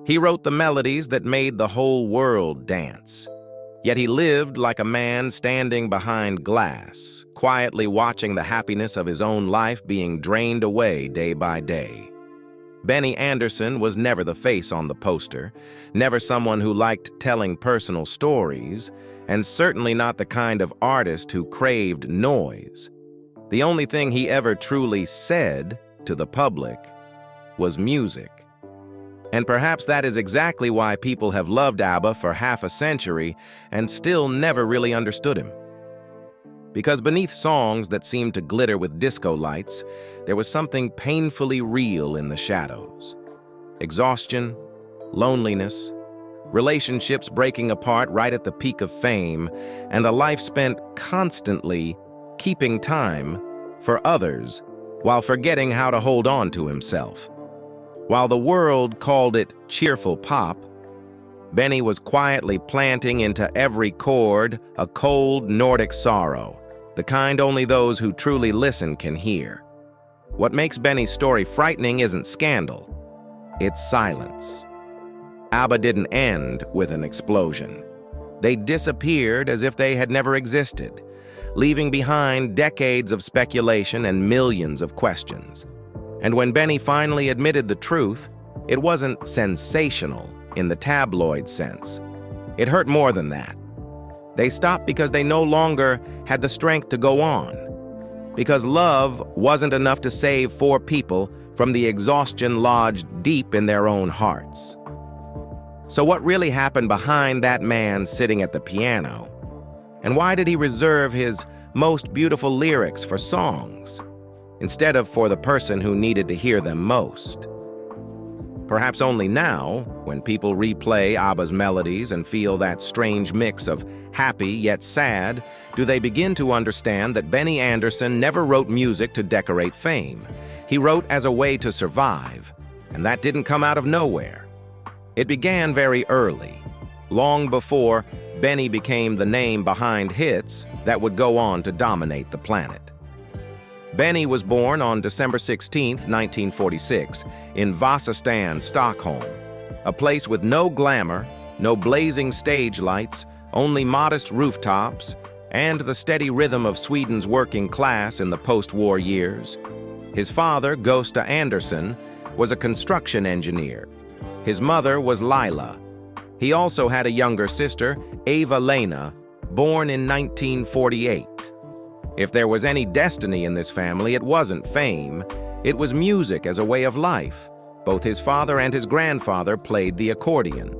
He wrote the melodies that made the whole world dance. Yet he lived like a man standing behind glass, quietly watching the happiness of his own life being drained away day by day. Benny Andersson was never the face on the poster, never someone who liked telling personal stories, and certainly not the kind of artist who craved noise. The only thing he ever truly said to the public was music. And perhaps that is exactly why people have loved ABBA for half a century and still never really understood him. Because beneath songs that seemed to glitter with disco lights, there was something painfully real in the shadows. Exhaustion, loneliness, relationships breaking apart right at the peak of fame, and a life spent constantly keeping time for others while forgetting how to hold on to himself. While the world called it cheerful pop, Benny was quietly planting into every chord a cold Nordic sorrow, the kind only those who truly listen can hear. What makes Benny's story frightening isn't scandal, it's silence. ABBA didn't end with an explosion. They disappeared as if they had never existed, leaving behind decades of speculation and millions of questions. And when Benny finally admitted the truth, it wasn't sensational in the tabloid sense. It hurt more than that. They stopped because they no longer had the strength to go on, because love wasn't enough to save four people from the exhaustion lodged deep in their own hearts. So what really happened behind that man sitting at the piano? And why did he reserve his most beautiful lyrics for songs, instead of for the person who needed to hear them most? Perhaps only now, when people replay ABBA's melodies and feel that strange mix of happy yet sad, do they begin to understand that Benny Andersson never wrote music to decorate fame. He wrote as a way to survive, and that didn't come out of nowhere. It began very early, long before Benny became the name behind hits that would go on to dominate the planet. Benny was born on December 16, 1946, in Vasastan, Stockholm, a place with no glamour, no blazing stage lights, only modest rooftops, and the steady rhythm of Sweden's working class in the post-war years. His father, Gösta Andersson, was a construction engineer. His mother was Lila. He also had a younger sister, Eva-Lena, born in 1948. If there was any destiny in this family, it wasn't fame. It was music as a way of life. Both his father and his grandfather played the accordion.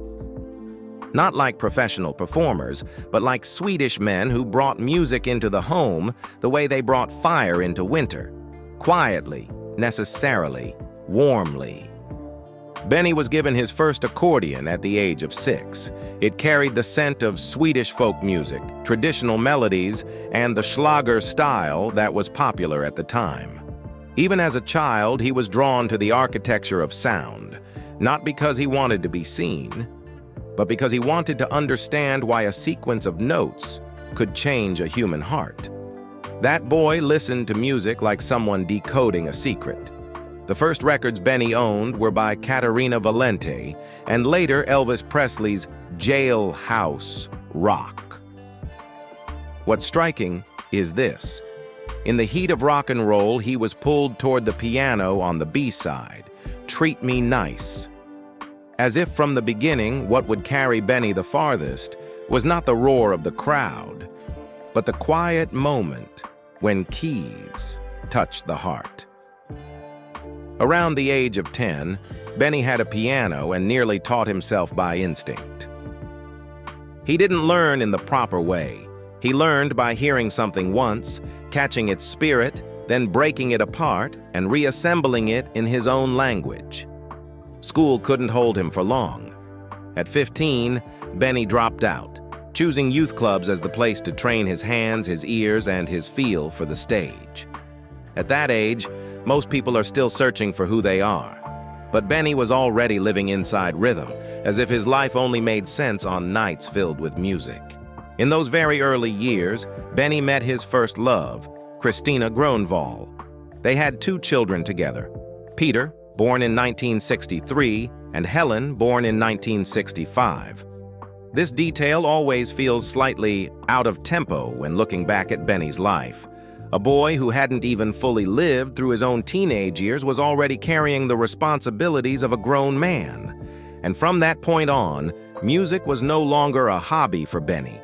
Not like professional performers, but like Swedish men who brought music into the home the way they brought fire into winter. Quietly, necessarily, warmly. Benny was given his first accordion at the age of 6. It carried the scent of Swedish folk music, traditional melodies, and the Schlager style that was popular at the time. Even as a child, he was drawn to the architecture of sound, not because he wanted to be seen, but because he wanted to understand why a sequence of notes could change a human heart. That boy listened to music like someone decoding a secret. The first records Benny owned were by Caterina Valente and later Elvis Presley's Jailhouse Rock. What's striking is this. In the heat of rock and roll, he was pulled toward the piano on the B-side, Treat Me Nice. As if from the beginning, what would carry Benny the farthest was not the roar of the crowd, but the quiet moment when keys touched the heart. Around the age of 10, Benny had a piano and nearly taught himself by instinct. He didn't learn in the proper way. He learned by hearing something once, catching its spirit, then breaking it apart and reassembling it in his own language. School couldn't hold him for long. At 15, Benny dropped out, choosing youth clubs as the place to train his hands, his ears, and his feel for the stage. At that age, most people are still searching for who they are. But Benny was already living inside rhythm, as if his life only made sense on nights filled with music. In those very early years, Benny met his first love, Christina Gronvall. They had 2 children together. Peter, born in 1963, and Helen, born in 1965. This detail always feels slightly out of tempo when looking back at Benny's life. A boy who hadn't even fully lived through his own teenage years was already carrying the responsibilities of a grown man. And from that point on, music was no longer a hobby for Benny.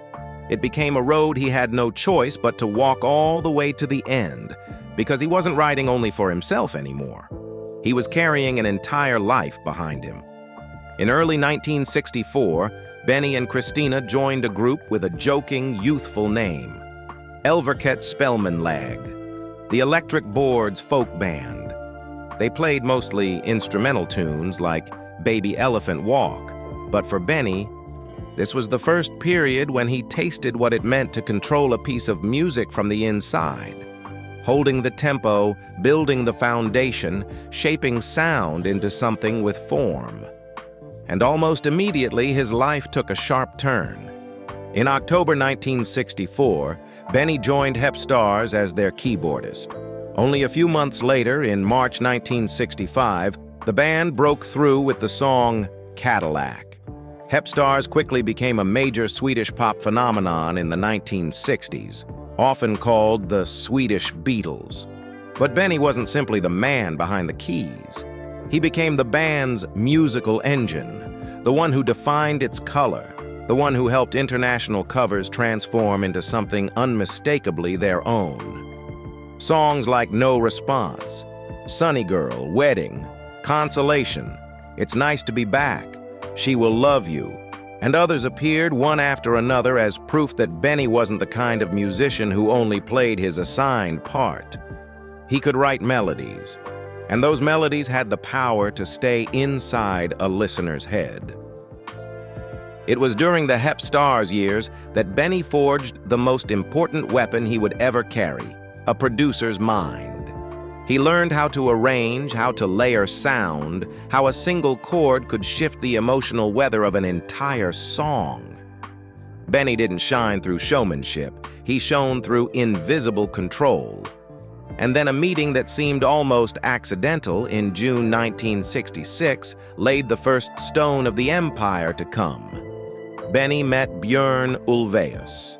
It became a road he had no choice but to walk all the way to the end, because he wasn't writing only for himself anymore. He was carrying an entire life behind him. In early 1964, Benny and Christina joined a group with a joking, youthful name, Elverket Spelmanlag, the Electric Boards Folk Band. They played mostly instrumental tunes like Baby Elephant Walk, but for Benny, this was the first period when he tasted what it meant to control a piece of music from the inside, holding the tempo, building the foundation, shaping sound into something with form. And almost immediately, his life took a sharp turn. In October 1964, Benny joined Hepstars as their keyboardist. Only a few months later, in March 1965, the band broke through with the song Cadillac. Hepstars quickly became a major Swedish pop phenomenon in the 1960s, often called the Swedish Beatles. But Benny wasn't simply the man behind the keys. He became the band's musical engine, the one who defined its color, the one who helped international covers transform into something unmistakably their own. Songs like No Response, Sunny Girl, Wedding, Consolation, It's Nice to Be Back, She Will Love You, and others appeared one after another as proof that Benny wasn't the kind of musician who only played his assigned part. He could write melodies, and those melodies had the power to stay inside a listener's head. It was during the Hepstars years that Benny forged the most important weapon he would ever carry, a producer's mind. He learned how to arrange, how to layer sound, how a single chord could shift the emotional weather of an entire song. Benny didn't shine through showmanship, he shone through invisible control. And then a meeting that seemed almost accidental in June 1966 laid the first stone of the empire to come. Benny met Björn Ulvaeus.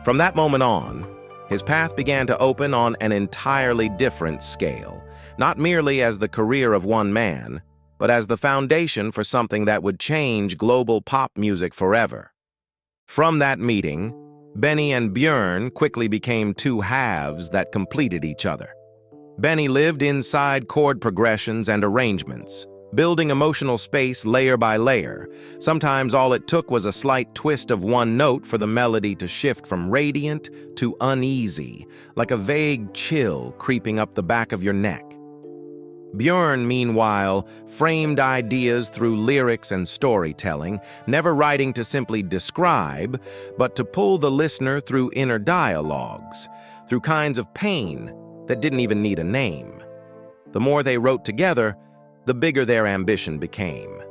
From that moment on, his path began to open on an entirely different scale, not merely as the career of one man, but as the foundation for something that would change global pop music forever. From that meeting, Benny and Björn quickly became two halves that completed each other. Benny lived inside chord progressions and arrangements, building emotional space layer by layer. Sometimes all it took was a slight twist of one note for the melody to shift from radiant to uneasy, like a vague chill creeping up the back of your neck. Björn, meanwhile, framed ideas through lyrics and storytelling, never writing to simply describe, but to pull the listener through inner dialogues, through kinds of pain that didn't even need a name. The more they wrote together, the bigger their ambition became.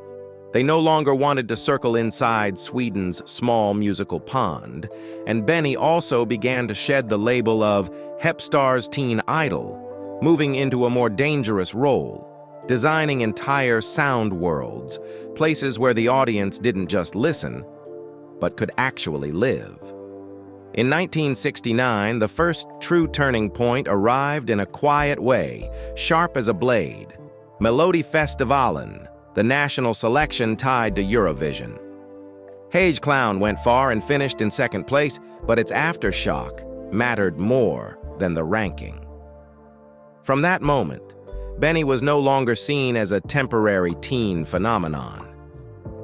They no longer wanted to circle inside Sweden's small musical pond, and Benny also began to shed the label of Hepstars teen idol, moving into a more dangerous role, designing entire sound worlds, places where the audience didn't just listen, but could actually live. In 1969, the first true turning point arrived in a quiet way, sharp as a blade. Melodifestivalen, the national selection tied to Eurovision. Hage Clown went far and finished in second place, but its aftershock mattered more than the ranking. From that moment, Benny was no longer seen as a temporary teen phenomenon.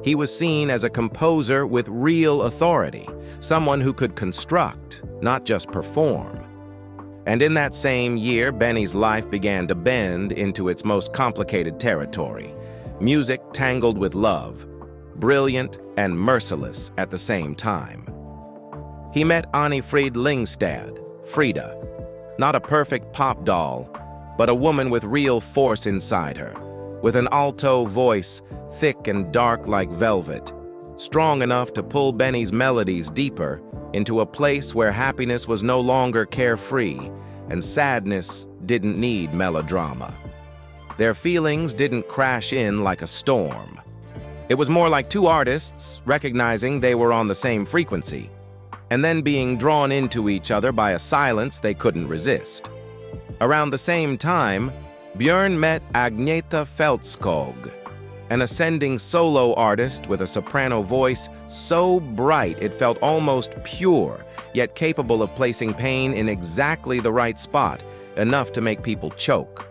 He was seen as a composer with real authority, someone who could construct, not just perform. And in that same year, Benny's life began to bend into its most complicated territory, music tangled with love, brilliant and merciless at the same time. He met Annie Frid Lyngstad, Frida, not a perfect pop doll, but a woman with real force inside her, with an alto voice thick and dark like velvet, strong enough to pull Benny's melodies deeper into a place where happiness was no longer carefree and sadness didn't need melodrama. their feelings didn't crash in like a storm. It was more like two artists recognizing they were on the same frequency, and then being drawn into each other by a silence they couldn't resist. Around the same time, Björn met Agneta Fältskog, an ascending solo artist with a soprano voice so bright it felt almost pure, yet capable of placing pain in exactly the right spot, enough to make people choke.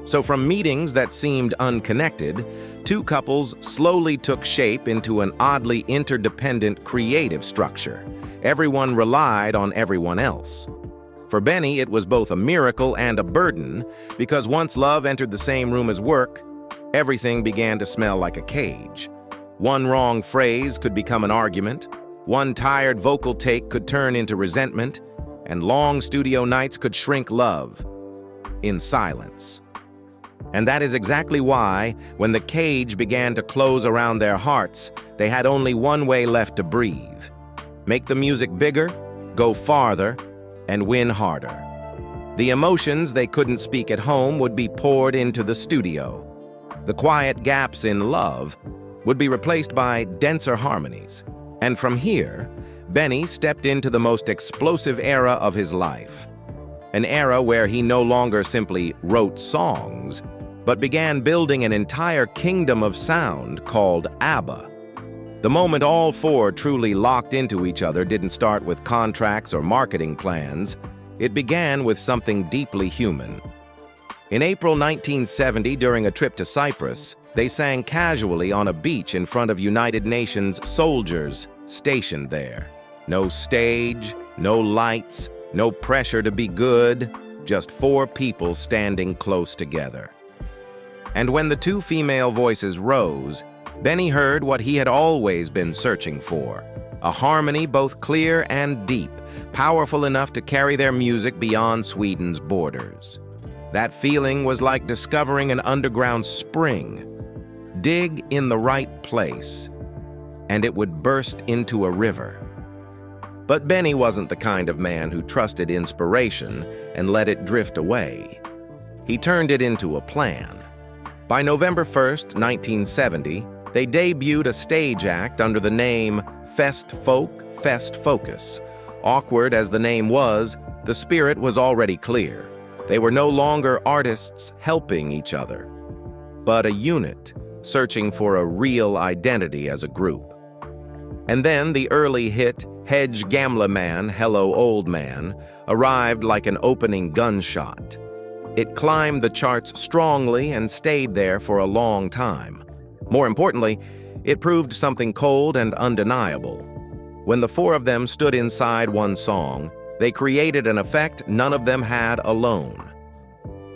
So from meetings that seemed unconnected, two couples slowly took shape into an oddly interdependent creative structure. Everyone relied on everyone else. For Benny, it was both a miracle and a burden, because once love entered the same room as work, everything began to smell like a cage. One wrong phrase could become an argument, one tired vocal take could turn into resentment, and long studio nights could shrink love in silence. And that is exactly why, when the cage began to close around their hearts, they had only one way left to breathe: make the music bigger, go farther, and win harder. The emotions they couldn't speak at home would be poured into the studio. The quiet gaps in love would be replaced by denser harmonies. And from here, Benny stepped into the most explosive era of his life. An era where he no longer simply wrote songs, but began building an entire kingdom of sound called ABBA. The moment all four truly locked into each other didn't start with contracts or marketing plans. It began with something deeply human. In April 1970, during a trip to Cyprus, they sang casually on a beach in front of United Nations soldiers stationed there. No stage, no lights, no pressure to be good, just four people standing close together. And when the two female voices rose, Benny heard what he had always been searching for: a harmony both clear and deep, powerful enough to carry their music beyond Sweden's borders. That feeling was like discovering an underground spring. Dig in the right place, and it would burst into a river. But Benny wasn't the kind of man who trusted inspiration and let it drift away. He turned it into a plan. By November 1st, 1970, they debuted a stage act under the name Fest Folk, Fest Focus. Awkward as the name was, the spirit was already clear. They were no longer artists helping each other, but a unit searching for a real identity as a group. And then the early hit Hedge Gamla Man, Hello Old Man arrived like an opening gunshot. It climbed the charts strongly and stayed there for a long time. More importantly, it proved something cold and undeniable. When the four of them stood inside one song, they created an effect none of them had alone.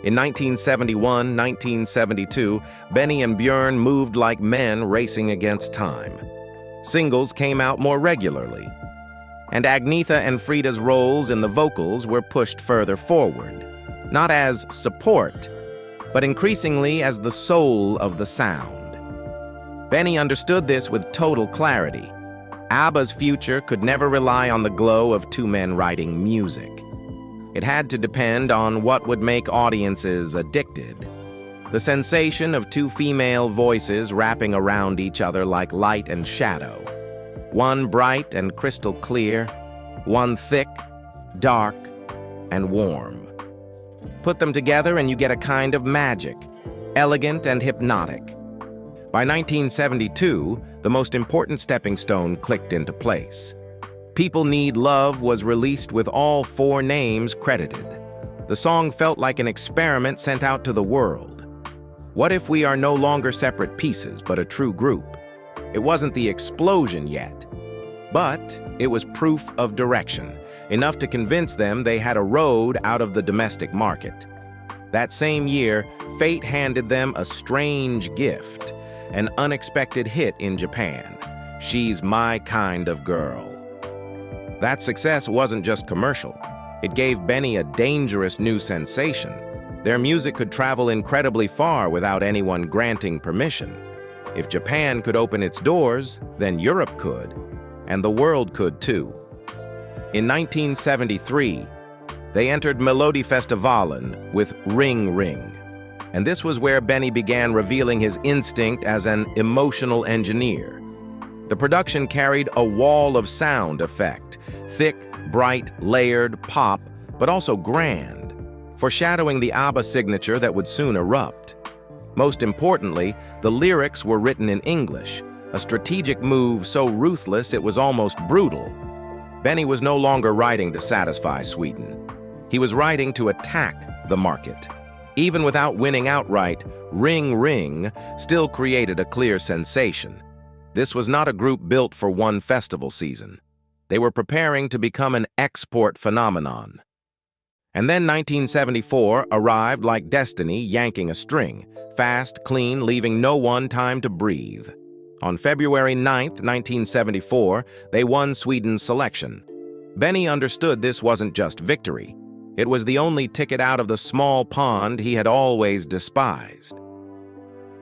In 1971, 1972, Benny and Björn moved like men racing against time. Singles came out more regularly, and Agnetha and Frida's roles in the vocals were pushed further forward, not as support, but increasingly as the soul of the sound. Benny understood this with total clarity. ABBA's future could never rely on the glow of two men writing music. It had to depend on what would make audiences addicted. The sensation of two female voices wrapping around each other like light and shadow. One bright and crystal clear, one thick, dark, and warm. Put them together and you get a kind of magic, elegant and hypnotic. By 1972, the most important stepping stone clicked into place. People Need Love was released with all four names credited. The song felt like an experiment sent out to the world. What if we are no longer separate pieces, but a true group? It wasn't the explosion yet, but it was proof of direction, enough to convince them they had a road out of the domestic market. That same year, fate handed them a strange gift, an unexpected hit in Japan, She's My Kind of Girl. That success wasn't just commercial. It gave Benny a dangerous new sensation. Their music could travel incredibly far without anyone granting permission. If Japan could open its doors, then Europe could, and the world could too. In 1973, they entered Melodifestivalen with Ring Ring. And this was where Benny began revealing his instinct as an emotional engineer. The production carried a wall of sound effect, thick, bright, layered, pop, but also grand, foreshadowing the ABBA signature that would soon erupt. Most importantly, the lyrics were written in English, a strategic move so ruthless it was almost brutal. Benny was no longer writing to satisfy Sweden. He was writing to attack the market. Even without winning outright, Ring Ring still created a clear sensation. This was not a group built for one festival season. They were preparing to become an export phenomenon. And then 1974 arrived like destiny yanking a string, fast, clean, leaving no one time to breathe. On February 9th, 1974, they won Sweden's selection. Benny understood this wasn't just victory. It was the only ticket out of the small pond he had always despised.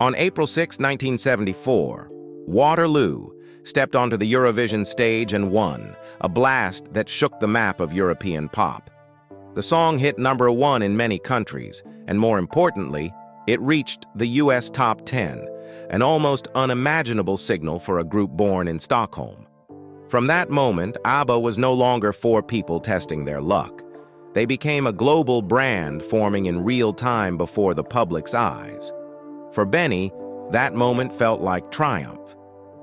On April 6, 1974, Waterloo stepped onto the Eurovision stage and won, a blast that shook the map of European pop. The song hit #1 in many countries, and more importantly, it reached the US top 10, an almost unimaginable signal for a group born in Stockholm. From that moment, ABBA was no longer four people testing their luck. They became a global brand forming in real time before the public's eyes. For Benny, that moment felt like triumph,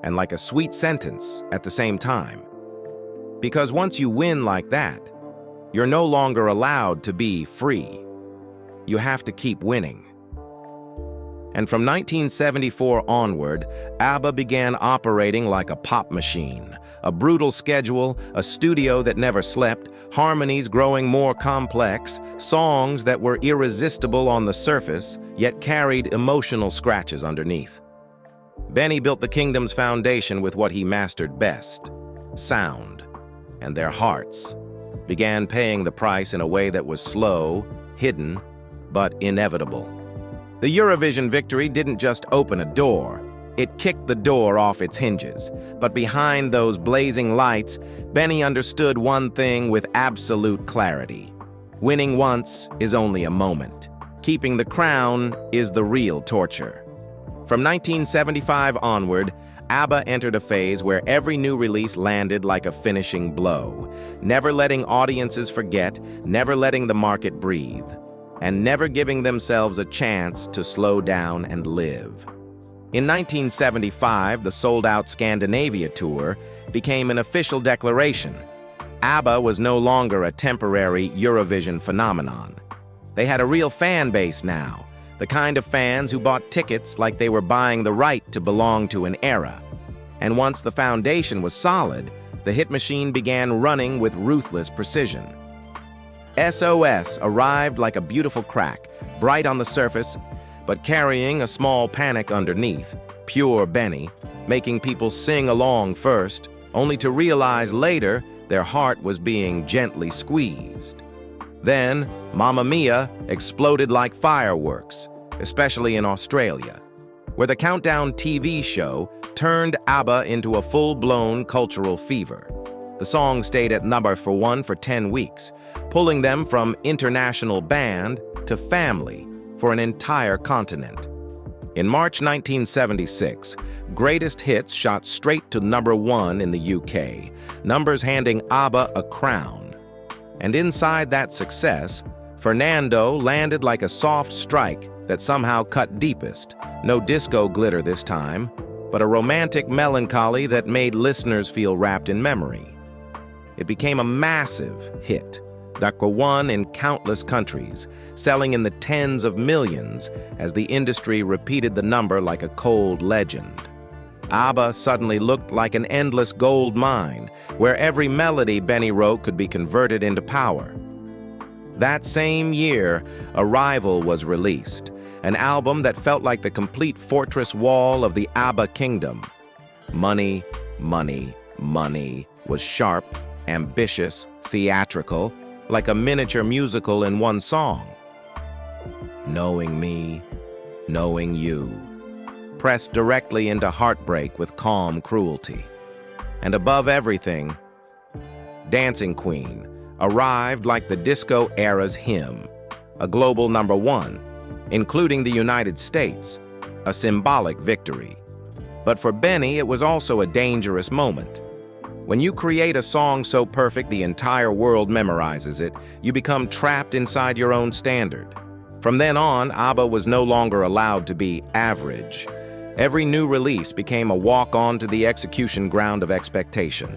and like a sweet sentence at the same time. Because once you win like that, you're no longer allowed to be free. You have to keep winning. And from 1974 onward, ABBA began operating like a pop machine. A brutal schedule, a studio that never slept, harmonies growing more complex, songs that were irresistible on the surface, yet carried emotional scratches underneath. Benny built the kingdom's foundation with what he mastered best, sound, and their hearts began paying the price in a way that was slow, hidden, but inevitable. The Eurovision victory didn't just open a door, it kicked the door off its hinges. But behind those blazing lights, Benny understood one thing with absolute clarity. Winning once is only a moment. Keeping the crown is the real torture. From 1975 onward, ABBA entered a phase where every new release landed like a finishing blow, never letting audiences forget, never letting the market breathe, and never giving themselves a chance to slow down and live. In 1975, the sold-out Scandinavia tour became an official declaration. ABBA was no longer a temporary Eurovision phenomenon. They had a real fan base now, the kind of fans who bought tickets like they were buying the right to belong to an era. And once the foundation was solid, the hit machine began running with ruthless precision. SOS arrived like a beautiful crack, bright on the surface, but carrying a small panic underneath, pure Benny, making people sing along first, only to realize later their heart was being gently squeezed. Then, Mamma Mia exploded like fireworks, especially in Australia, where the Countdown TV show turned ABBA into a full-blown cultural fever. The song stayed at #1 for 10 weeks, pulling them from international band to family for an entire continent. In March 1976, Greatest Hits shot straight to #1 in the UK, numbers handing ABBA a crown. And inside that success, Fernando landed like a soft strike that somehow cut deepest. No disco glitter this time, but a romantic melancholy that made listeners feel wrapped in memory. It became a massive hit, #1 in countless countries, selling in the tens of millions as the industry repeated the number like a cold legend. ABBA suddenly looked like an endless gold mine, where every melody Benny wrote could be converted into power. That same year, Arrival was released, an album that felt like the complete fortress wall of the ABBA kingdom. Money, Money, Money was sharp, ambitious, theatrical, like a miniature musical in one song. Knowing Me, Knowing You, pressed directly into heartbreak with calm cruelty. And above everything, Dancing Queen arrived like the disco era's hymn, a global #1, including the United States, a symbolic victory. But for Benny, it was also a dangerous moment. When you create a song so perfect the entire world memorizes it, you become trapped inside your own standard. From then on, ABBA was no longer allowed to be average. Every new release became a walk onto the execution ground of expectation.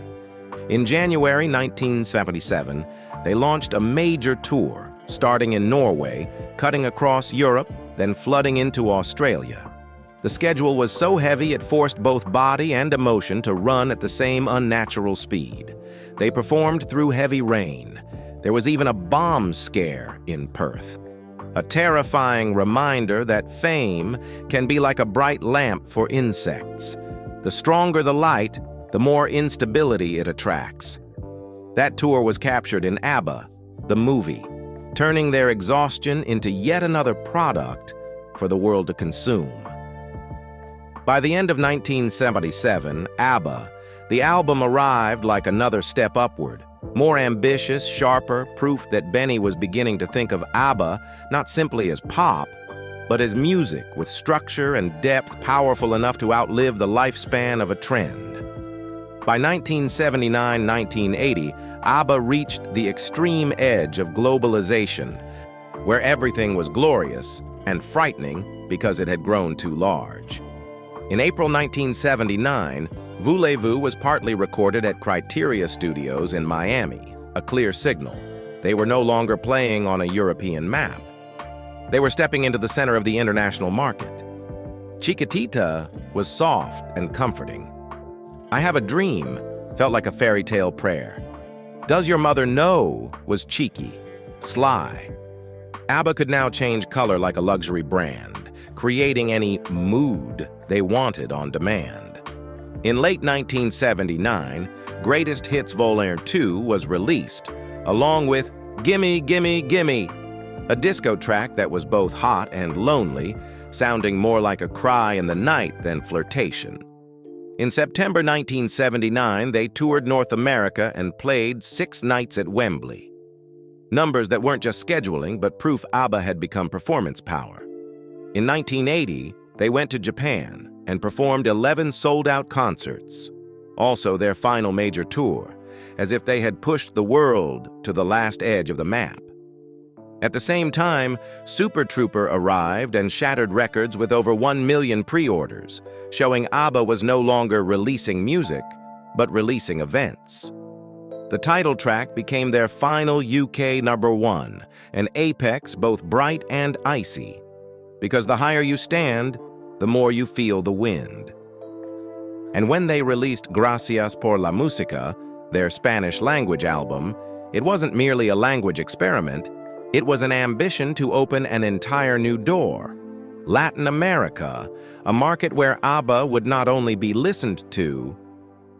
In January 1977, they launched a major tour, starting in Norway, cutting across Europe, then flooding into Australia. The schedule was so heavy it forced both body and emotion to run at the same unnatural speed. They performed through heavy rain. There was even a bomb scare in Perth. A terrifying reminder that fame can be like a bright lamp for insects. The stronger the light, the more instability it attracts. That tour was captured in ABBA, the movie, turning their exhaustion into yet another product for the world to consume. By the end of 1977, ABBA, the album arrived like another step upward, more ambitious, sharper, proof that Benny was beginning to think of ABBA not simply as pop, but as music with structure and depth powerful enough to outlive the lifespan of a trend. By 1979-1980, ABBA reached the extreme edge of globalization, where everything was glorious and frightening because it had grown too large. In April 1979, Voulez-Vous was partly recorded at Criteria Studios in Miami, a clear signal. They were no longer playing on a European map. They were stepping into the center of the international market. Chiquitita was soft and comforting. I Have a Dream felt like a fairy tale prayer. Does Your Mother Know was cheeky, sly. ABBA could now change color like a luxury brand, creating any mood they wanted on demand. In late 1979, Greatest Hits Volume 2 was released, along with Gimme, Gimme, Gimme, a disco track that was both hot and lonely, sounding more like a cry in the night than flirtation. In September 1979, they toured North America and played 6 nights at Wembley. Numbers that weren't just scheduling, but proof ABBA had become performance power. In 1980, they went to Japan and performed 11 sold-out concerts, also their final major tour, as if they had pushed the world to the last edge of the map. At the same time, Super Trooper arrived and shattered records with over 1 million pre-orders, showing ABBA was no longer releasing music, but releasing events. The title track became their final UK #1, an apex both bright and icy, because the higher you stand, the more you feel the wind. And when they released Gracias por la Música, their Spanish-language album, it wasn't merely a language experiment, it was an ambition to open an entire new door. Latin America, a market where ABBA would not only be listened to,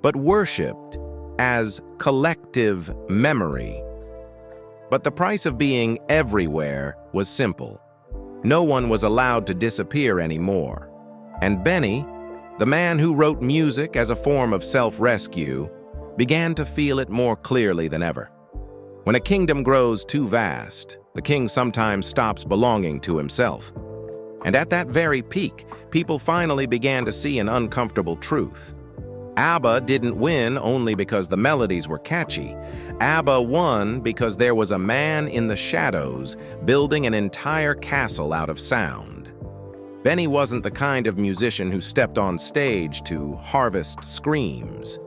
but worshipped as collective memory. But the price of being everywhere was simple. No one was allowed to disappear anymore. And Benny, the man who wrote music as a form of self-rescue, began to feel it more clearly than ever. When a kingdom grows too vast, the king sometimes stops belonging to himself. And at that very peak, people finally began to see an uncomfortable truth. ABBA didn't win only because the melodies were catchy. ABBA won because there was a man in the shadows building an entire castle out of sound. Benny wasn't the kind of musician who stepped on stage to harvest screams.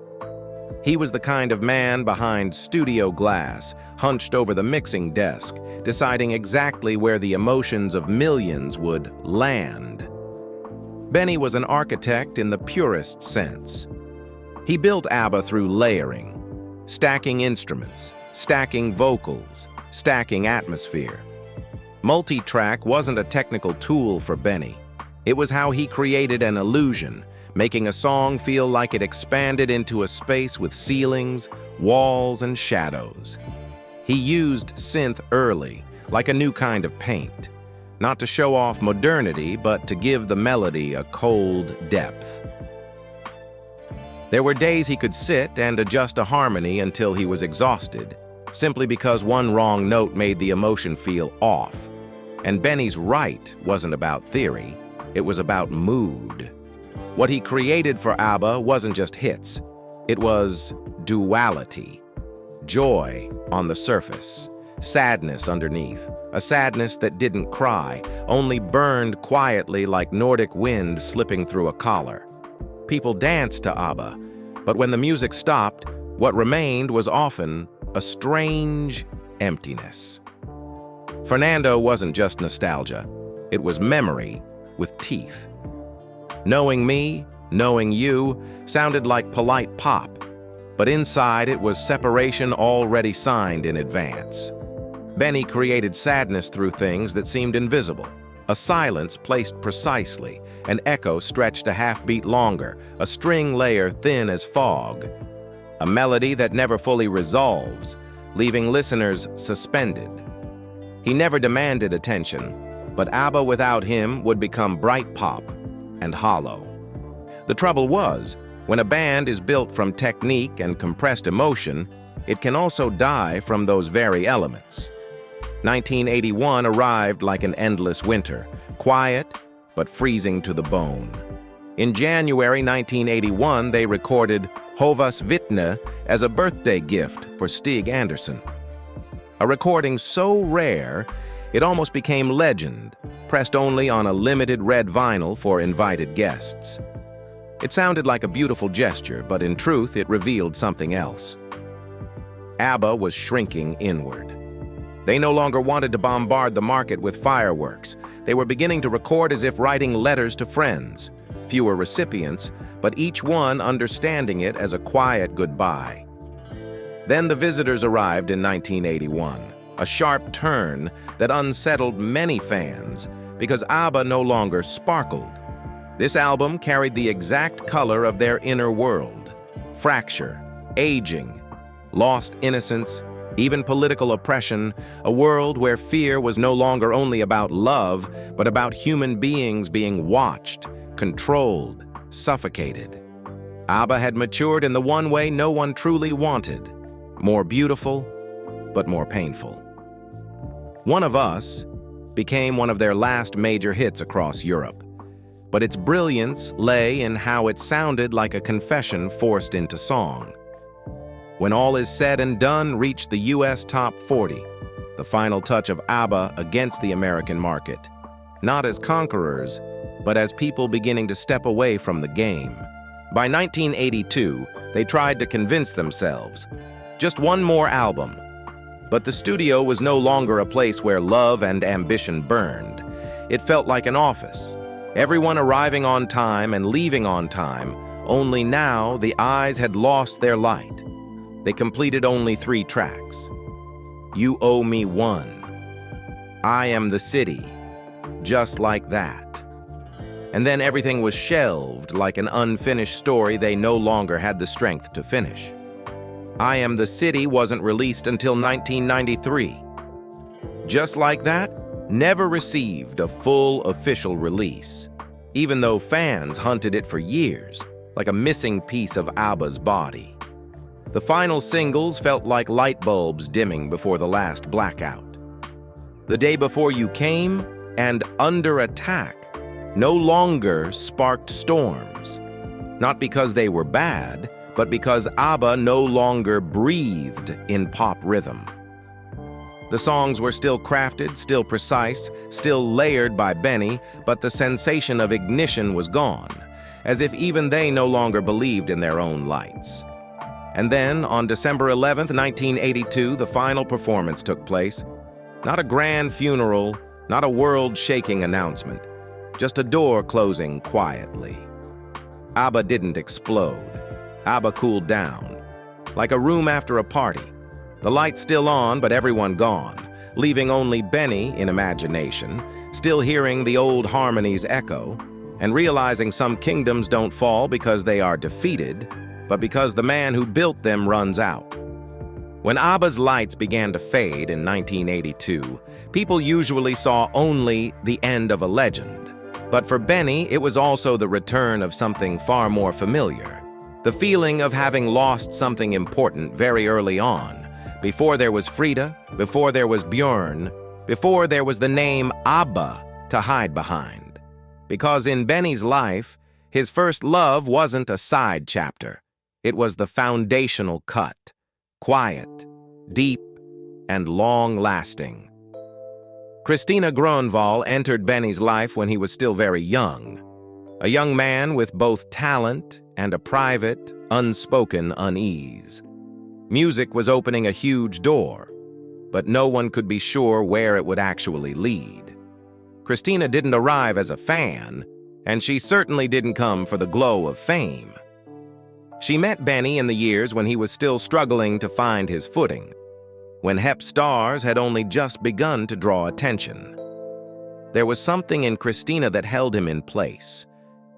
He was the kind of man behind studio glass, hunched over the mixing desk, deciding exactly where the emotions of millions would land. Benny was an architect in the purest sense. He built ABBA through layering, stacking instruments, stacking vocals, stacking atmosphere. Multi-track wasn't a technical tool for Benny. It was how he created an illusion, making a song feel like it expanded into a space with ceilings, walls, and shadows. He used synth early, like a new kind of paint, not to show off modernity, but to give the melody a cold depth. There were days he could sit and adjust a harmony until he was exhausted, simply because one wrong note made the emotion feel off. And Benny's right wasn't about theory, it was about mood. What he created for ABBA wasn't just hits, it was duality. Joy on the surface, sadness underneath, a sadness that didn't cry, only burned quietly like Nordic wind slipping through a collar. People danced to ABBA, but when the music stopped, what remained was often a strange emptiness. Fernando wasn't just nostalgia, it was memory with teeth. Knowing me, knowing you, sounded like polite pop, but inside it was separation already signed in advance. Benny created sadness through things that seemed invisible, a silence placed precisely, an echo stretched a half-beat longer, a string layer thin as fog, a melody that never fully resolves, leaving listeners suspended. He never demanded attention, but ABBA without him would become bright pop and hollow. The trouble was, when a band is built from technique and compressed emotion, it can also die from those very elements. 1981 arrived like an endless winter, quiet but freezing to the bone. In January 1981, they recorded Hovas Vittne as a birthday gift for Stig Andersson. A recording so rare, it almost became legend, pressed only on a limited red vinyl for invited guests. It sounded like a beautiful gesture, but in truth, it revealed something else. ABBA was shrinking inward. They no longer wanted to bombard the market with fireworks. They were beginning to record as if writing letters to friends. Fewer recipients, but each one understanding it as a quiet goodbye. Then the Visitors arrived in 1981, a sharp turn that unsettled many fans because ABBA no longer sparkled. This album carried the exact color of their inner world: fracture, aging, lost innocence, even political oppression, a world where fear was no longer only about love, but about human beings being watched, controlled, suffocated. ABBA had matured in the one way no one truly wanted: more beautiful, but more painful. One of Us became one of their last major hits across Europe, but its brilliance lay in how it sounded like a confession forced into song. When All Is Said and Done reached the US Top 40, the final touch of ABBA against the American market, not as conquerors, but as people beginning to step away from the game. By 1982, they tried to convince themselves, just one more album. But the studio was no longer a place where love and ambition burned. It felt like an office, everyone arriving on time and leaving on time, only now the eyes had lost their light. They completed only 3 tracks. You Owe Me One, I Am the City, Just Like That. And then everything was shelved like an unfinished story they no longer had the strength to finish. I Am the City wasn't released until 1993. Just Like That never received a full official release, even though fans hunted it for years, like a missing piece of ABBA's body. The final singles felt like light bulbs dimming before the last blackout. The Day Before You Came and Under Attack no longer sparked storms, not because they were bad, but because ABBA no longer breathed in pop rhythm. The songs were still crafted, still precise, still layered by Benny, but the sensation of ignition was gone, as if even they no longer believed in their own lights. And then, on December 11th, 1982, the final performance took place. Not a grand funeral, not a world-shaking announcement, just a door closing quietly. ABBA didn't explode. ABBA cooled down, like a room after a party. The lights still on, but everyone gone, leaving only Benny, in imagination, still hearing the old harmonies echo, and realizing some kingdoms don't fall because they are defeated, but because the man who built them runs out. When ABBA's lights began to fade in 1982, people usually saw only the end of a legend. But for Benny, it was also the return of something far more familiar. The feeling of having lost something important very early on, before there was Frida, before there was Björn, before there was the name ABBA to hide behind. Because in Benny's life, his first love wasn't a side chapter. It was the foundational cut, quiet, deep, and long-lasting. Christina Grönvall entered Benny's life when he was still very young, a young man with both talent and a private, unspoken unease. Music was opening a huge door, but no one could be sure where it would actually lead. Christina didn't arrive as a fan, and she certainly didn't come for the glow of fame. She met Benny in the years when he was still struggling to find his footing, when Hep stars had only just begun to draw attention. There was something in Christina that held him in place.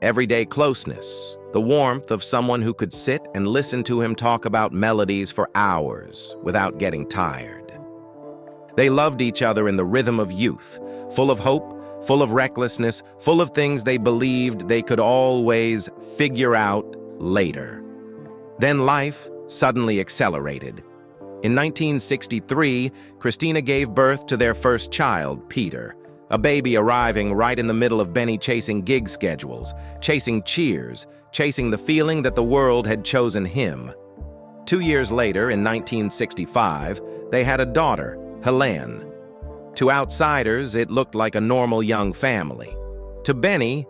Everyday closeness, the warmth of someone who could sit and listen to him talk about melodies for hours without getting tired. They loved each other in the rhythm of youth, full of hope, full of recklessness, full of things they believed they could always figure out later. Then life suddenly accelerated. In 1963, Christina gave birth to their first child, Peter, a baby arriving right in the middle of Benny chasing gig schedules, chasing cheers, chasing the feeling that the world had chosen him. 2 years later, in 1965, they had a daughter, Helene. To outsiders, it looked like a normal young family. To Benny,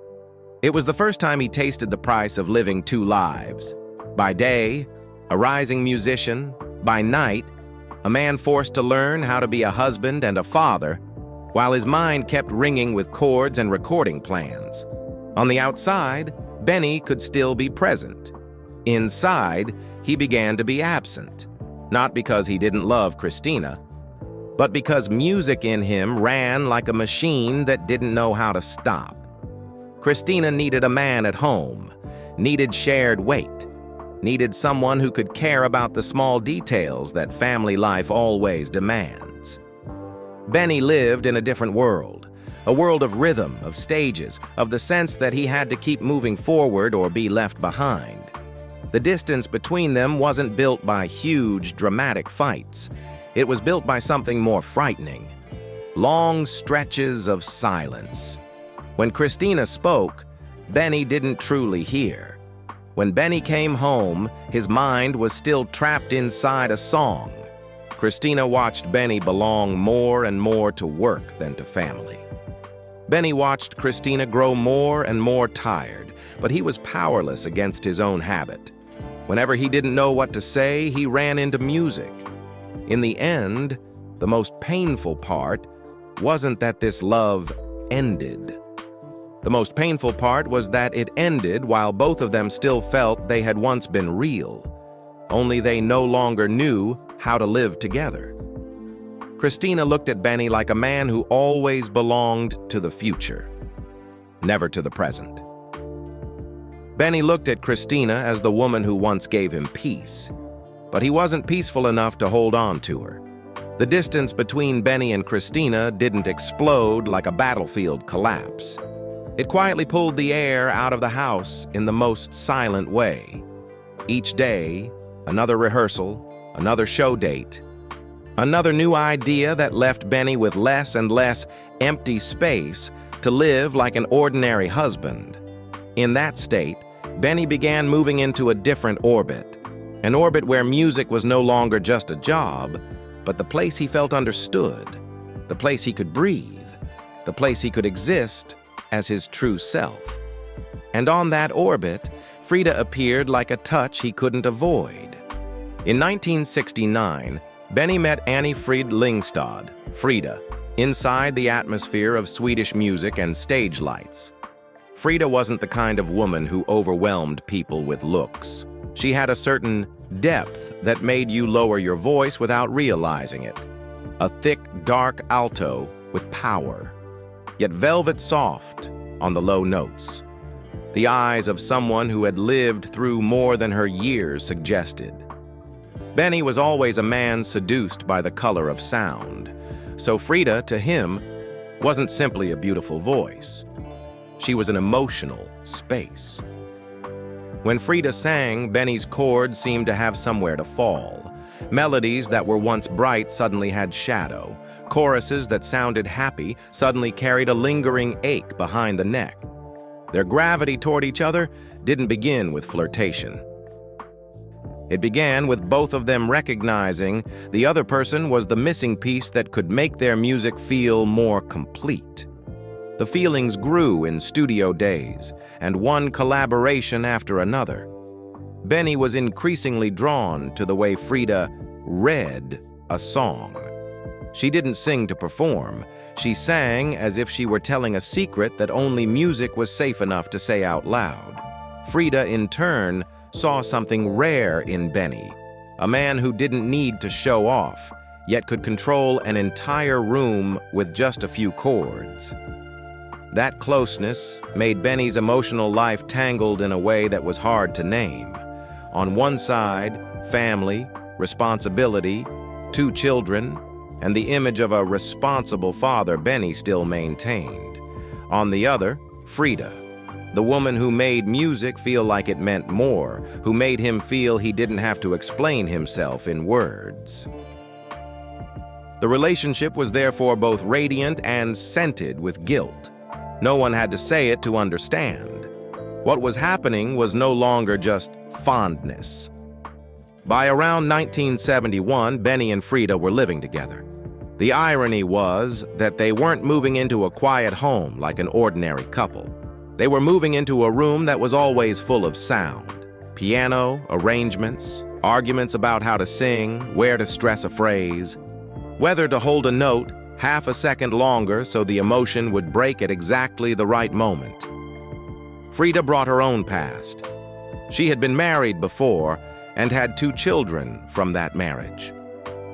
it was the first time he tasted the price of living two lives. By day, a rising musician. By night, a man forced to learn how to be a husband and a father, while his mind kept ringing with chords and recording plans. On the outside, Benny could still be present. Inside, he began to be absent, not because he didn't love Christina, but because music in him ran like a machine that didn't know how to stop. Christina needed a man at home, needed shared weight, needed someone who could care about the small details that family life always demands. Benny lived in a different world, a world of rhythm, of stages, of the sense that he had to keep moving forward or be left behind. The distance between them wasn't built by huge, dramatic fights. It was built by something more frightening. Long stretches of silence. When Christina spoke, Benny didn't truly hear. When Benny came home, his mind was still trapped inside a song. Christina watched Benny belong more and more to work than to family. Benny watched Christina grow more and more tired, but he was powerless against his own habit. Whenever he didn't know what to say, he ran into music. In the end, the most painful part wasn't that this love ended. The most painful part was that it ended while both of them still felt they had once been real, only they no longer knew how to live together. Christina looked at Benny like a man who always belonged to the future, never to the present. Benny looked at Christina as the woman who once gave him peace, but he wasn't peaceful enough to hold on to her. The distance between Benny and Christina didn't explode like a battlefield collapse. It quietly pulled the air out of the house in the most silent way. Each day, another rehearsal, another show date, another new idea that left Benny with less and less empty space to live like an ordinary husband. In that state, Benny began moving into a different orbit, an orbit where music was no longer just a job, but the place he felt understood, the place he could breathe, the place he could exist as his true self. And on that orbit, Frida appeared like a touch he couldn't avoid. In 1969, Benny met Annie Frid Lyngstad, Frida, inside the atmosphere of Swedish music and stage lights. Frida wasn't the kind of woman who overwhelmed people with looks. She had a certain depth that made you lower your voice without realizing it. A thick, dark alto with power, yet velvet soft on the low notes. The eyes of someone who had lived through more than her years suggested. Benny was always a man seduced by the color of sound, so Frida, to him, wasn't simply a beautiful voice. She was an emotional space. When Frida sang, Benny's chords seemed to have somewhere to fall, Melodies that were once bright suddenly had shadow. Choruses that sounded happy suddenly carried a lingering ache behind the neck. Their gravity toward each other didn't begin with flirtation. It began with both of them recognizing the other person was the missing piece that could make their music feel more complete. The feelings grew in studio days, and one collaboration after another. Benny was increasingly drawn to the way Frida read a song. She didn't sing to perform. She sang as if she were telling a secret that only music was safe enough to say out loud. Frida, in turn, saw something rare in Benny, a man who didn't need to show off, yet could control an entire room with just a few chords. That closeness made Benny's emotional life tangled in a way that was hard to name. On one side, family, responsibility, 2 children, and the image of a responsible father Benny still maintained. On the other, Frida, the woman who made music feel like it meant more, who made him feel he didn't have to explain himself in words. The relationship was therefore both radiant and scented with guilt. No one had to say it to understand. What was happening was no longer just fondness. By around 1971, Benny and Frida were living together. The irony was that they weren't moving into a quiet home like an ordinary couple. They were moving into a room that was always full of sound. Piano, arrangements, arguments about how to sing, where to stress a phrase, whether to hold a note half a second longer so the emotion would break at exactly the right moment. Frida brought her own past. She had been married before and had 2 children from that marriage.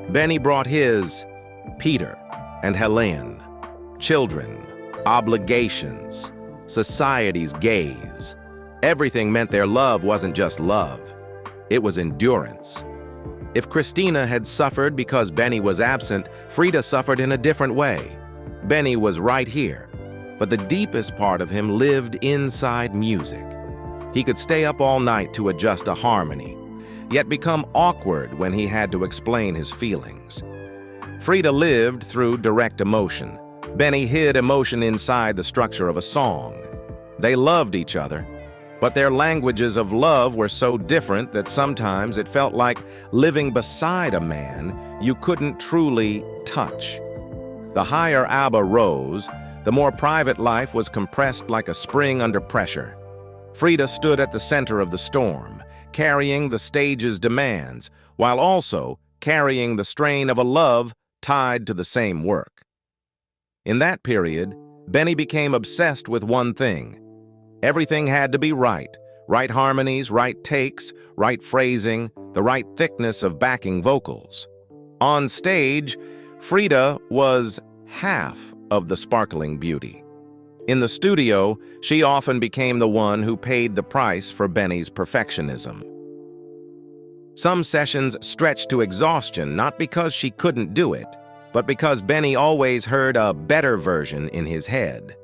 Benny brought his, Peter and Helene, children, obligations, society's gaze. Everything meant their love wasn't just love. It was endurance. If Christina had suffered because Benny was absent, Frida suffered in a different way. Benny was right here, but the deepest part of him lived inside music. He could stay up all night to adjust a harmony, yet become awkward when he had to explain his feelings. Frida lived through direct emotion. Benny hid emotion inside the structure of a song. They loved each other, but their languages of love were so different that sometimes it felt like living beside a man you couldn't truly touch. The higher ABBA rose, the more private life was compressed like a spring under pressure. Frida stood at the center of the storm, carrying the stage's demands, while also carrying the strain of a love tied to the same work. In that period, Benny became obsessed with one thing. Everything had to be right. Right harmonies, right takes, right phrasing, the right thickness of backing vocals. On stage, Frida was half of the sparkling beauty. In the studio, she often became the one who paid the price for Benny's perfectionism. Some sessions stretched to exhaustion not because she couldn't do it, but because Benny always heard a better version in his head.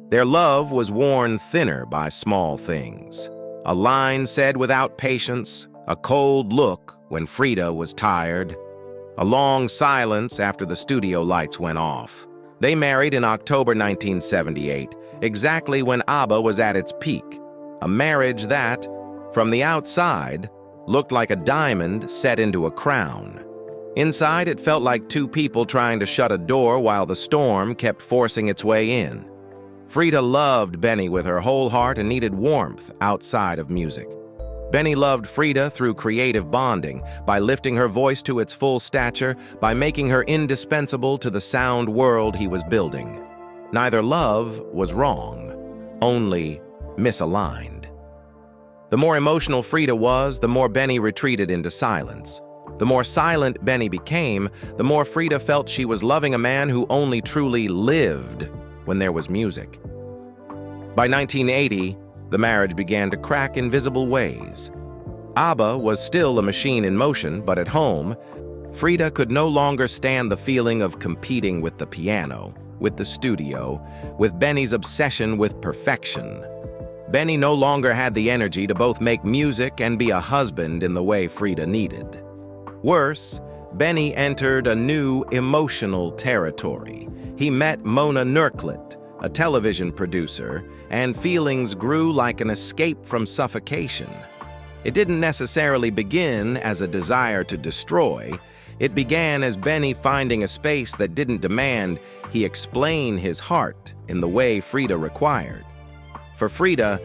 Their love was worn thinner by small things. A line said without patience, a cold look when Frida was tired, a long silence after the studio lights went off. They married in October 1978, exactly when ABBA was at its peak, a marriage that, from the outside, looked like a diamond set into a crown. Inside, it felt like 2 people trying to shut a door while the storm kept forcing its way in. Frida loved Benny with her whole heart and needed warmth outside of music. Benny loved Frida through creative bonding, by lifting her voice to its full stature, by making her indispensable to the sound world he was building. Neither love was wrong, only misaligned. The more emotional Frida was, the more Benny retreated into silence. The more silent Benny became, the more Frida felt she was loving a man who only truly lived when there was music. By 1980, the marriage began to crack in visible ways. ABBA was still a machine in motion, but at home, Frida could no longer stand the feeling of competing with the piano, with the studio, with Benny's obsession with perfection. Benny no longer had the energy to both make music and be a husband in the way Frida needed. Worse, Benny entered a new emotional territory. He met Mona Nurklet, a television producer, and feelings grew like an escape from suffocation. It didn't necessarily begin as a desire to destroy. It began as Benny finding a space that didn't demand he explain his heart in the way Frida required. For Frida,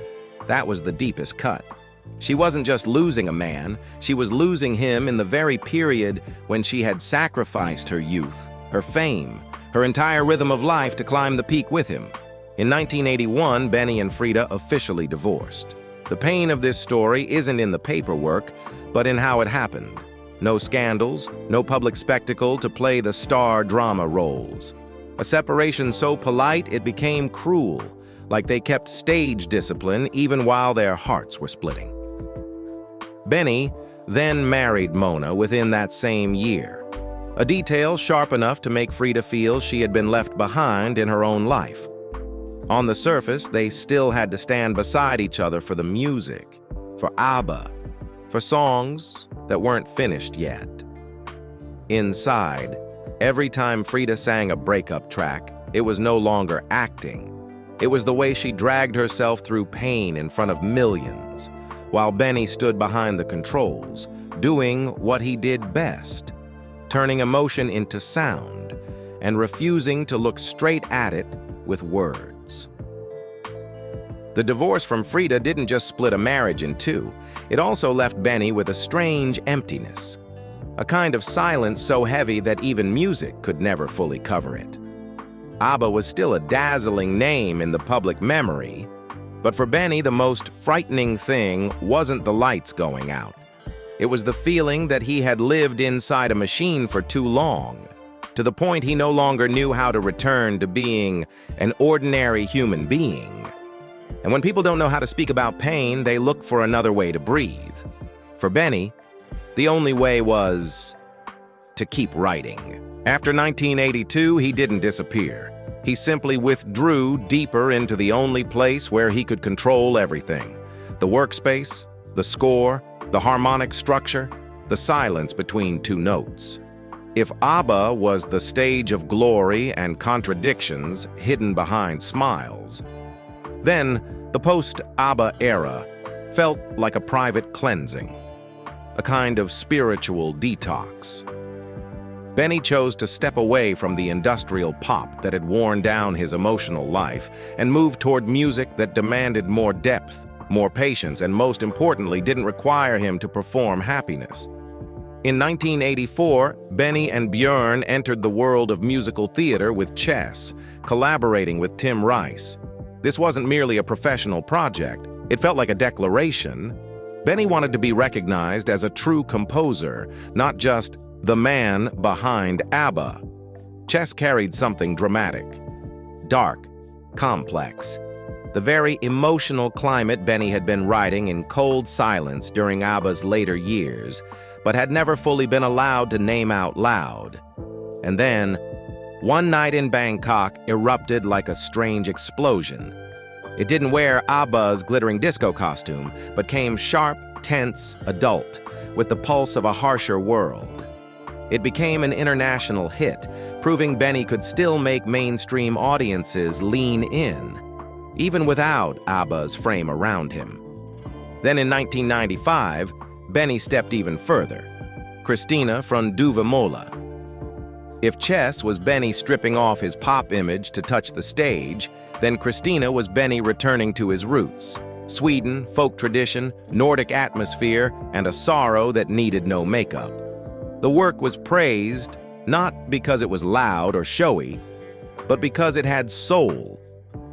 that was the deepest cut. She wasn't just losing a man, she was losing him in the very period when she had sacrificed her youth, her fame, her entire rhythm of life to climb the peak with him. In 1981, Benny and Frida officially divorced. The pain of this story isn't in the paperwork, but in how it happened. No scandals, no public spectacle to play the star drama roles. A separation so polite it became cruel, like they kept stage discipline even while their hearts were splitting. Benny then married Mona within that same year, a detail sharp enough to make Frida feel she had been left behind in her own life. On the surface, they still had to stand beside each other for the music, for ABBA, for songs that weren't finished yet. Inside, every time Frida sang a breakup track, it was no longer acting. It was the way she dragged herself through pain in front of millions, while Benny stood behind the controls, doing what he did best, turning emotion into sound and refusing to look straight at it with words. The divorce from Frida didn't just split a marriage in two, it also left Benny with a strange emptiness, a kind of silence so heavy that even music could never fully cover it. ABBA was still a dazzling name in the public memory, but for Benny, the most frightening thing wasn't the lights going out. It was the feeling that he had lived inside a machine for too long, to the point he no longer knew how to return to being an ordinary human being. And when people don't know how to speak about pain, they look for another way to breathe. For Benny, the only way was to keep writing. After 1982, he didn't disappear. He simply withdrew deeper into the only place where he could control everything: the workspace, the score, the harmonic structure, the silence between two notes. If ABBA was the stage of glory and contradictions hidden behind smiles, then the post-ABBA era felt like a private cleansing, a kind of spiritual detox. Benny chose to step away from the industrial pop that had worn down his emotional life and move toward music that demanded more depth, more patience, and most importantly, didn't require him to perform happiness. In 1984, Benny and Björn entered the world of musical theater with Chess, collaborating with Tim Rice. This wasn't merely a professional project. It felt like a declaration. Benny wanted to be recognized as a true composer, not just the man behind ABBA. Chess carried something dramatic, dark, complex. The very emotional climate Benny had been writing in cold silence during ABBA's later years, but had never fully been allowed to name out loud. And then, one night in Bangkok erupted like a strange explosion. It didn't wear ABBA's glittering disco costume, but came sharp, tense, adult, with the pulse of a harsher world. It became an international hit, proving Benny could still make mainstream audiences lean in, even without ABBA's frame around him. Then in 1995, Benny stepped even further. Christina from Duvemola. If Chess was Benny stripping off his pop image to touch the stage, then Christina was Benny returning to his roots: Sweden, folk tradition, Nordic atmosphere, and a sorrow that needed no makeup. The work was praised not because it was loud or showy, but because it had soul,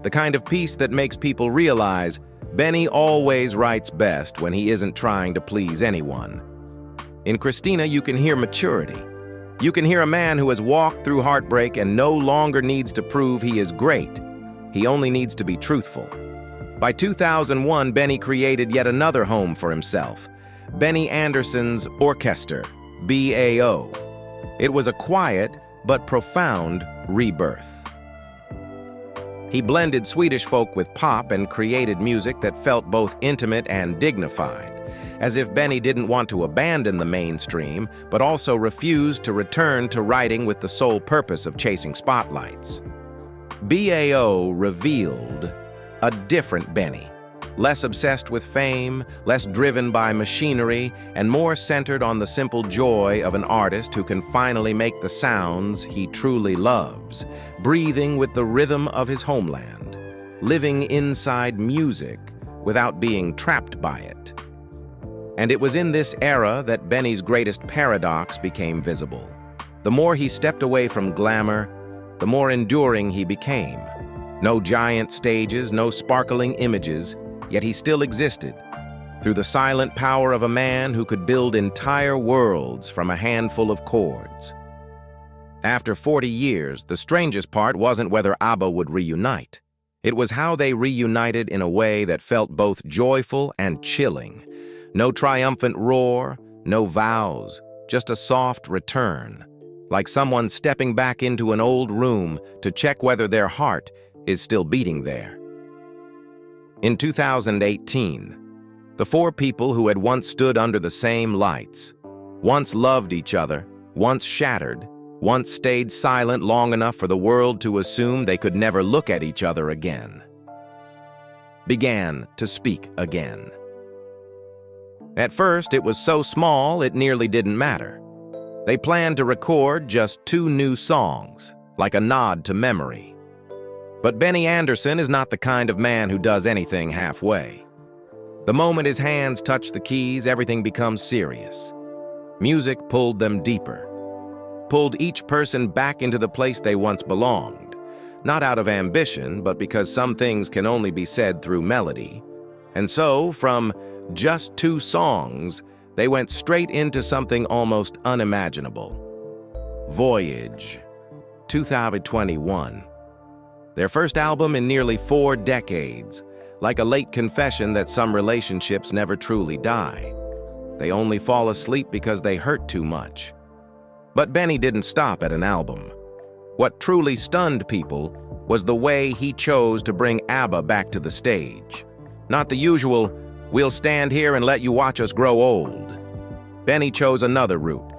the kind of piece that makes people realize Benny always writes best when he isn't trying to please anyone. In Christina, you can hear maturity. You can hear a man who has walked through heartbreak and no longer needs to prove he is great. He only needs to be truthful. By 2001, Benny created yet another home for himself: Benny Andersson's Orchestra, BAO. It was a quiet but profound rebirth. He blended Swedish folk with pop and created music that felt both intimate and dignified. as if Benny didn't want to abandon the mainstream, but also refused to return to writing with the sole purpose of chasing spotlights. BAO revealed a different Benny, less obsessed with fame, less driven by machinery, and more centered on the simple joy of an artist who can finally make the sounds he truly loves, breathing with the rhythm of his homeland, living inside music without being trapped by it. And it was in this era that Benny's greatest paradox became visible. The more he stepped away from glamour, the more enduring he became. No giant stages, no sparkling images, yet he still existed, through the silent power of a man who could build entire worlds from a handful of chords. After 40 years, the strangest part wasn't whether ABBA would reunite. It was how they reunited in a way that felt both joyful and chilling. No triumphant roar, no vows, just a soft return, like someone stepping back into an old room to check whether their heart is still beating there. In 2018, the four people who had once stood under the same lights, once loved each other, once shattered, once stayed silent long enough for the world to assume they could never look at each other again, began to speak again. At first, it was so small it nearly didn't matter. They planned to record just 2 new songs, like a nod to memory. But Benny Andersson is not the kind of man who does anything halfway. The moment his hands touch the keys, everything becomes serious. Music pulled them deeper, pulled each person back into the place they once belonged, not out of ambition, but because some things can only be said through melody. And so, from just 2 songs, they went straight into something almost unimaginable. Voyage, 2021. Their first album in nearly 4 decades, like a late confession that some relationships never truly die. They only fall asleep because they hurt too much. But Benny didn't stop at an album. What truly stunned people was the way he chose to bring ABBA back to the stage. Not the usual, "We'll stand here and let you watch us grow old." Benny chose another route,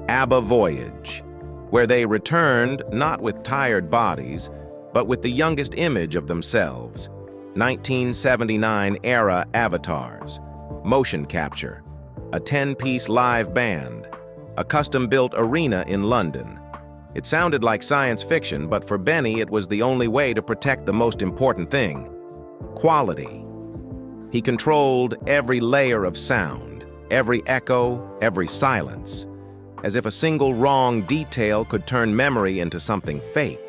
ABBA Voyage, where they returned not with tired bodies, but with the youngest image of themselves, 1979-era avatars, motion capture, a 10-piece live band, a custom-built arena in London. It sounded like science fiction, but for Benny it was the only way to protect the most important thing, quality. He controlled every layer of sound, every echo, every silence, as if a single wrong detail could turn memory into something fake.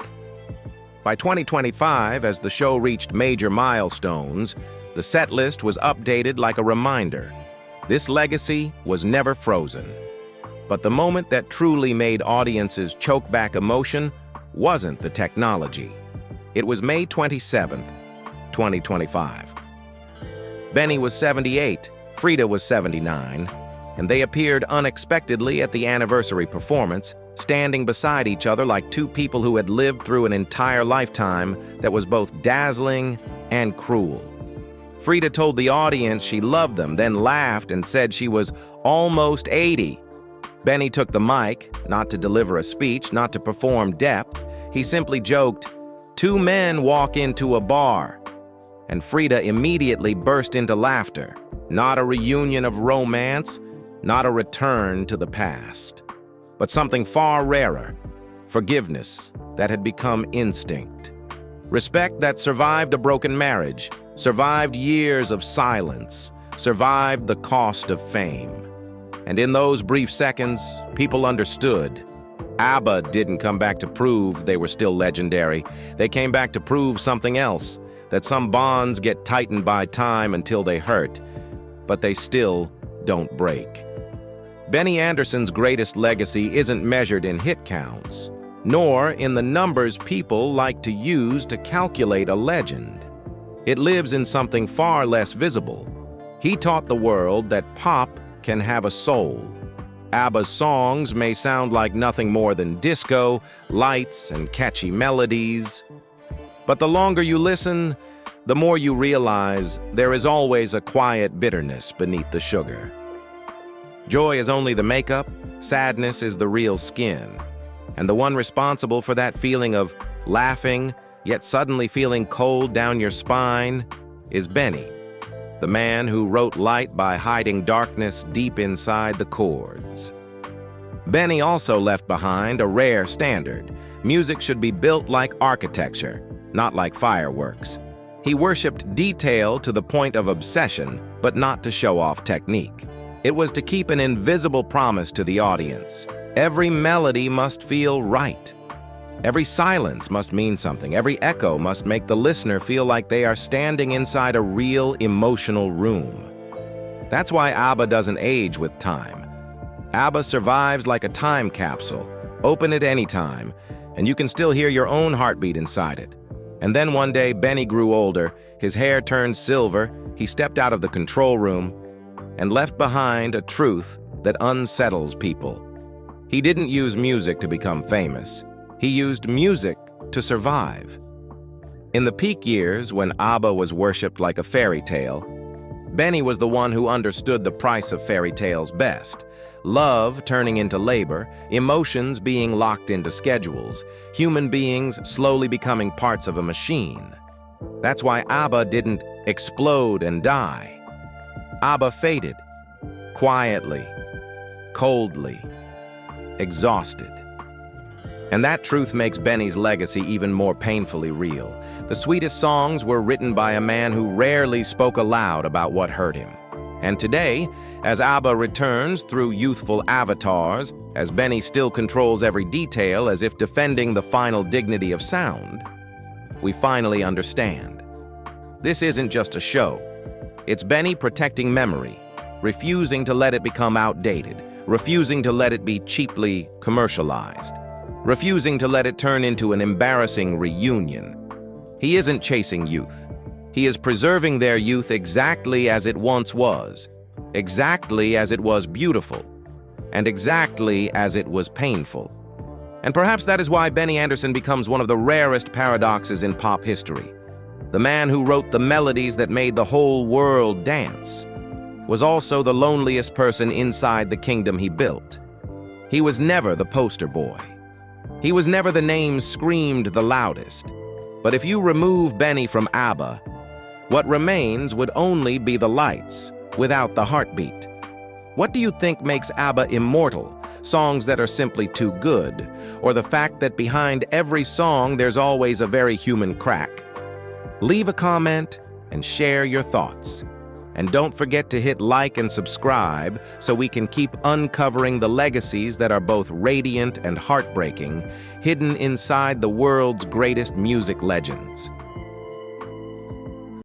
By 2025, as the show reached major milestones, the set list was updated like a reminder. This legacy was never frozen. But the moment that truly made audiences choke back emotion wasn't the technology. It was May 27th, 2025. Benny was 78, Frida was 79, and they appeared unexpectedly at the anniversary performance, standing beside each other like 2 people who had lived through an entire lifetime that was both dazzling and cruel. Frida told the audience she loved them, then laughed and said she was almost 80. Benny took the mic, not to deliver a speech, not to perform depth. He simply joked, "2 men walk into a bar." And Frida immediately burst into laughter. Not a reunion of romance, not a return to the past, but something far rarer, forgiveness that had become instinct. Respect that survived a broken marriage, survived years of silence, survived the cost of fame. And in those brief seconds, people understood. ABBA didn't come back to prove they were still legendary. They came back to prove something else, that some bonds get tightened by time until they hurt, but they still don't break. Benny Andersson's greatest legacy isn't measured in hit counts, nor in the numbers people like to use to calculate a legend. It lives in something far less visible. He taught the world that pop can have a soul. ABBA's songs may sound like nothing more than disco, lights, and catchy melodies. But the longer you listen, the more you realize there is always a quiet bitterness beneath the sugar. Joy is only the makeup, sadness is the real skin. And the one responsible for that feeling of laughing, yet suddenly feeling cold down your spine, is Benny, the man who wrote light by hiding darkness deep inside the chords. Benny also left behind a rare standard. Music should be built like architecture, not like fireworks. He worshipped detail to the point of obsession, but not to show off technique. It was to keep an invisible promise to the audience. Every melody must feel right. Every silence must mean something. Every echo must make the listener feel like they are standing inside a real emotional room. That's why ABBA doesn't age with time. ABBA survives like a time capsule. Open it any time, and you can still hear your own heartbeat inside it. And then one day, Benny grew older, his hair turned silver, he stepped out of the control room, and left behind a truth that unsettles people. He didn't use music to become famous. He used music to survive. In the peak years, when ABBA was worshipped like a fairy tale, Benny was the one who understood the price of fairy tales best. Love turning into labor, emotions being locked into schedules, human beings slowly becoming parts of a machine. That's why ABBA didn't explode and die. ABBA faded, quietly, coldly, exhausted. And that truth makes Benny's legacy even more painfully real. The sweetest songs were written by a man who rarely spoke aloud about what hurt him. And today, as ABBA returns through youthful avatars, as Benny still controls every detail as if defending the final dignity of sound, we finally understand. This isn't just a show. It's Benny protecting memory, refusing to let it become outdated, refusing to let it be cheaply commercialized, refusing to let it turn into an embarrassing reunion. He isn't chasing youth. He is preserving their youth exactly as it once was, exactly as it was beautiful, and exactly as it was painful. And perhaps that is why Benny Andersson becomes one of the rarest paradoxes in pop history. The man who wrote the melodies that made the whole world dance was also the loneliest person inside the kingdom he built. He was never the poster boy. He was never the name screamed the loudest. But if you remove Benny from ABBA, what remains would only be the lights, without the heartbeat. What do you think makes ABBA immortal? Songs that are simply too good, or the fact that behind every song there's always a very human crack? Leave a comment and share your thoughts. And don't forget to hit like and subscribe so we can keep uncovering the legacies that are both radiant and heartbreaking, hidden inside the world's greatest music legends.